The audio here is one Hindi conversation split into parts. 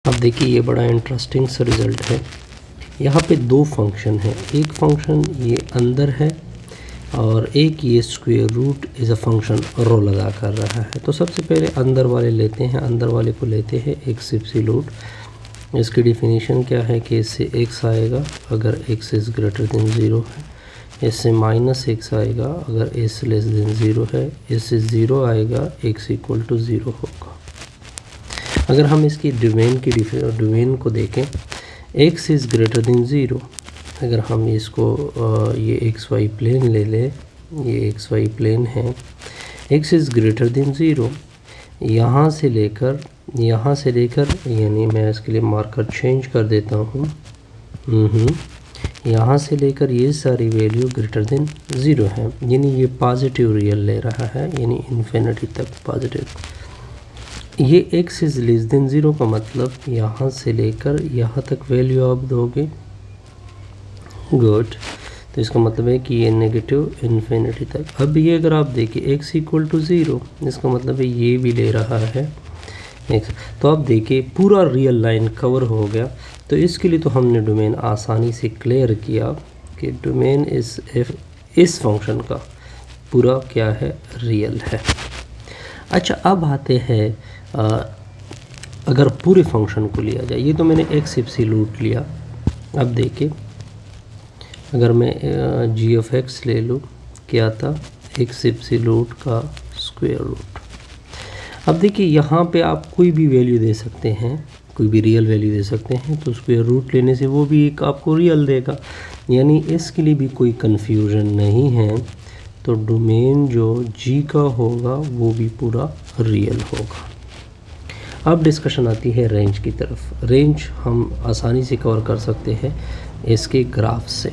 अब देखिए ये बड़ा इंटरेस्टिंग सा रिज़ल्ट है। यहाँ पे दो फंक्शन हैं, एक फंक्शन ये अंदर है और एक ये square root is a function role अदा कर रहा है। तो सबसे पहले अंदर वाले लेते हैं, अंदर वाले को लेते हैं एक्स एब्सोल्यूट। इसकी डिफिनीशन क्या है कि इससे x आएगा अगर x इज़ ग्रेटर देन 0 है, इससे -x आएगा अगर s लेस देन 0 है, इससे 0 आएगा x इक्वल टू 0 होगा। अगर हम इसकी डोमेन को देखें, x इज़ ग्रेटर देन 0, अगर हम इसको ये xy प्लेन ले लें, ये xy प्लेन है, x इज़ ग्रेटर देन 0, यहाँ से लेकर यानी मैं इसके लिए मार्कर चेंज कर देता हूँ, यहाँ से लेकर ये सारी वैल्यू ग्रेटर देन 0 है, यानी ये पॉजिटिव रियल ले रहा है, यानी इन्फिनिटी तक पॉजिटिव। ये x इज़ लेस देन 0 का मतलब यहाँ से लेकर यहाँ तक वैल्यू आप दोगे, गुड। तो इसका मतलब है कि ये नेगेटिव इन्फिनिटी तक। अब ये अगर आप देखिए x इक्वल टू 0, इसका मतलब है ये भी ले रहा है x। तो आप देखिए पूरा रियल लाइन कवर हो गया। तो इसके लिए तो हमने डोमेन आसानी से क्लियर किया कि डोमेन इस फंक्शन का पूरा क्या है, रियल है। अच्छा, अब आते हैं अगर पूरे फंक्शन को लिया जाए, ये तो मैंने x एब्सोल्यूट लिया। अब देखिए अगर मैं g(x) ले लूँ, क्या था, x एब्सोल्यूट का स्क्वायर रूट। अब देखिए यहाँ पे आप कोई भी वैल्यू दे सकते हैं, कोई भी रियल वैल्यू दे सकते हैं, तो स्क्वायर रूट लेने से वो भी एक आपको रियल देगा, यानी इसके लिए भी कोई कन्फ्यूजन नहीं है। तो डोमेन जो g का होगा वो भी पूरा रियल होगा। अब डिस्कशन आती है रेंज की तरफ। रेंज हम आसानी से कवर कर सकते हैं इसके ग्राफ से।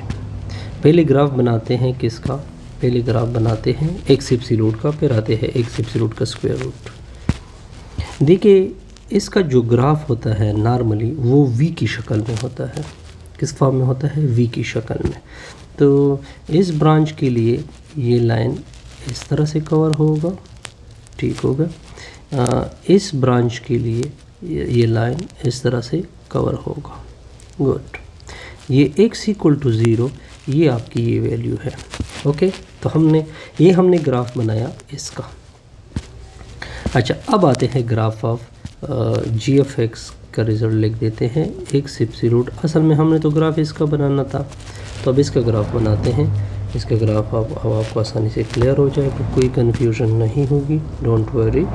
पहले ग्राफ बनाते हैं किसका, पहले ग्राफ बनाते हैं x एब्सोल्यूट का, फिर आते हैं x एब्सोल्यूट का स्क्वायर रूट। देखिए इसका जो ग्राफ होता है नॉर्मली वो v की शक्ल में होता है। किस फॉर्म में होता है, v की शक्ल में। तो इस ब्रांच के लिए ये लाइन इस तरह से कवर होगा, ठीक होगा। इस ब्रांच के लिए ये लाइन इस तरह से कवर होगा, गुड। ये x इक्वल टू 0, ये आपकी ये वैल्यू है, ओके। तो हमने ग्राफ बनाया इसका। अच्छा, अब आते हैं ग्राफ ऑफ g(x) का रिज़ल्ट लिख देते हैं x एब्सोल्यूट। असल में हमने तो ग्राफ इसका बनाना था, तो अब इसका ग्राफ बनाते हैं। इसका ग्राफ अब आपको आसानी से क्लियर हो जाएगा, कोई कन्फ्यूजन नहीं होगी, डोंट वरी।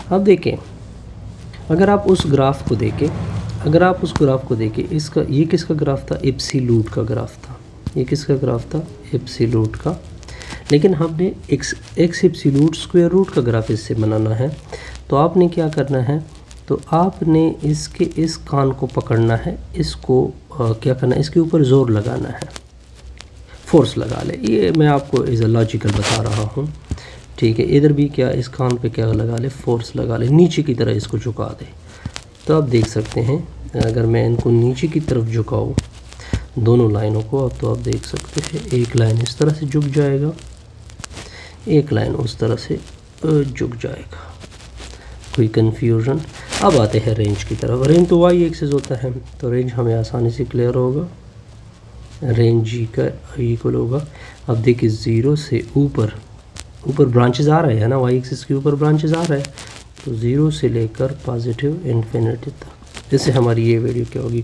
अब देखें, अगर आप उस ग्राफ को देखें, इसका ये किसका ग्राफ था, एब्सोल्यूट का ग्राफ था। ये किसका ग्राफ था, एब्सोल्यूट का। लेकिन हमने x एब्सोल्यूट स्क्वायर रूट का ग्राफ इससे बनाना है। तो आपने क्या करना है, तो आपने इसके इस कान को पकड़ना है, इसको क्या करना है, इसके ऊपर ज़ोर लगाना है, फोर्स लगा ले। ये मैं आपको एज अ लॉजिकल बता रहा हूँ, ठीक है। इधर भी क्या, इस कान पे क्या लगा ले, फोर्स लगा ले, नीचे की तरह इसको झुका दे। तो आप देख सकते हैं अगर मैं इनको नीचे की तरफ झुकाऊँ दोनों लाइनों को, तो आप देख सकते हैं एक लाइन इस तरह से झुक जाएगा, एक लाइन उस तरह से झुक जाएगा, कोई कन्फ्यूजन। अब आते हैं रेंज की तरफ। रेंज तो y एक्सिस होता है, तो रेंज हमें आसानी से क्लियर होगा। रेंज g का इक्वल होगा, अब देखिए 0 से ऊपर ब्रांचेस आ रहे हैं ना, y एक्सिस के ऊपर ब्रांचेस आ रहे हैं, तो 0 से लेकर पॉजिटिव इन्फिनिटी तक। इससे हमारी ये वैल्यू क्या होगी,